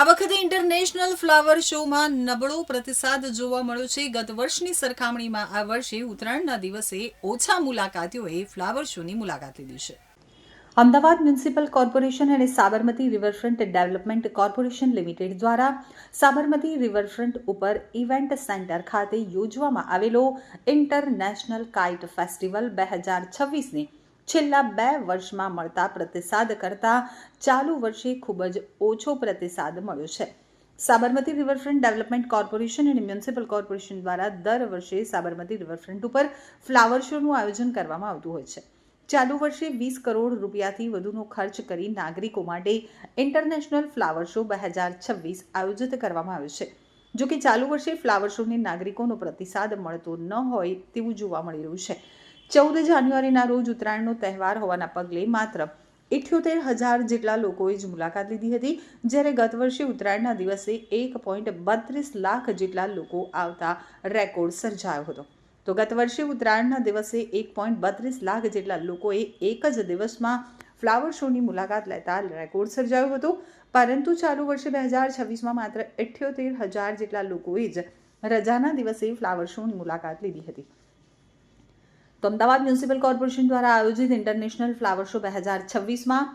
આ વખતે international flower શોમાં નબળો પ્રતિસાદ જોવા મળ્યો છે. ગત વર્ષની સરખામણીમાં આ વર્ષે ઉત્તરાયણના દિવસે ઓછા મુલાકાતીઓએ ફ્લાવર શોની મુલાકાત લીધી છે. અમદાવાદ મ્યુનિસિપલ કોર્પોરેશન અને Sabarmati riverfront development corporation limited દ્વારા સાબરમતી રિવરફ્રન્ટ ઉપર ઇવેન્ટ સેન્ટર ખાતે યોજવામાં આવેલો ઇન્ટરનેશનલ કાઇટ ફેસ્ટિવલ 2026ને છેલ્લા 2 વર્ષમાં મળતા પ્રતિસાદ કરતાં ચાલુ વર્ષે ખૂબ જ ઓછો પ્રતિસાદ મળ્યો છે. સાબરમતી રિવરફ્રન્ટ ડેવલપમેન્ટ કોર્પોરેશન અને મ્યુનિસિપલ કોર્પોરેશન દ્વારા દર વર્ષે સાબરમતી રિવરફ્રન્ટ ઉપર ફ્લાવર શોનું આયોજન કરવામાં આવતું હોય છે. ચાલુ વર્ષે 20 કરોડ રૂપિયાથી વધુનો ખર્ચ કરી નાગરિકો માટે ઇન્ટરનેશનલ ફ્લાવર શો 2026 આયોજિત કરવામાં આવ્યો છે. જો કે ચાલુ વર્ષે ફ્લાવર શોને નાગરિકોનો પ્રતિસાદ મળતો ન હોય તેવું જોવા મળી રહ્યું છે. 14 જાન્યુઆરીના રોજ ઉત્તરાયણનો તહેવાર હોવાના પગલે માત્ર 78,000 જેટલા લોકોએ જ મુલાકાત લીધી હતી, જ્યારે ગત વર્ષે ઉત્તરાયણના દિવસે 1.32 લાખ જેટલા લોકો આવતા રેકોર્ડ સર્જાયો હતો. તો ગત વર્ષે ઉત્તરાયણના દિવસે 1.32 લાખ જેટલા લોકોએ એક જ દિવસમાં ફ્લાવર શોની મુલાકાત લેતા રેકોર્ડ સર્જાયો હતો, પરંતુ ચાલુ વર્ષે 2026માં માત્ર 78,000 જેટલા લોકોએ જ રજાના દિવસે ફ્લાવર શોની મુલાકાત લીધી હતી. તો અમદાવાદ મ્યુનિસિપલ કોર્પોરેશન દ્વારા આયોજિત ઇન્ટરનેશનલ ફ્લાવર શો 2026માં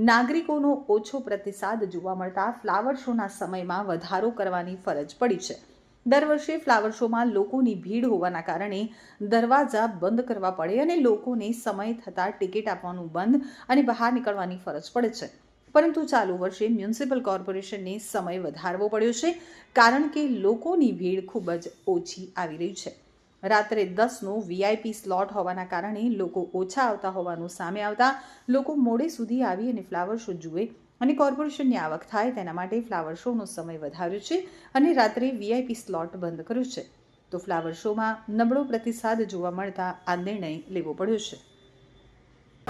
નાગરિકોનો ઓછો પ્રતિસાદ જોવા મળતા ફ્લાવર શોના સમયમાં વધારો કરવાની ફરજ પડી છે. દર વર્ષે ફ્લાવર શોમાં લોકોની ભીડ હોવાના કારણે દરવાજા બંધ કરવા પડે અને લોકોને સમય થતાં ટિકિટ આપવાનું બંધ અને બહાર નીકળવાની ફરજ પડે છે. પરંતુ ચાલુ વર્ષે મ્યુનિસિપલ કોર્પોરેશનને સમય વધારવો પડ્યો છે, કારણ કે લોકોની ભીડ ખૂબ જ ઓછી આવી રહી છે. રાત્રે 10નો VIP સ્લોટ હોવાના કારણે લોકો ઓછા આવતા હોવાનું સામે આવતા લોકો મોડે સુધી આવી અને ફ્લાવર શો જુએ અને કોર્પોરેશનની આવક થાય તેના માટે ફ્લાવર શોનો સમય વધાર્યો છે અને રાત્રે VIP સ્લોટ બંધ કર્યો છે. તો ફ્લાવર શોમાં નબળો પ્રતિસાદ જોવા મળતા આ નિર્ણય લેવો પડ્યો છે.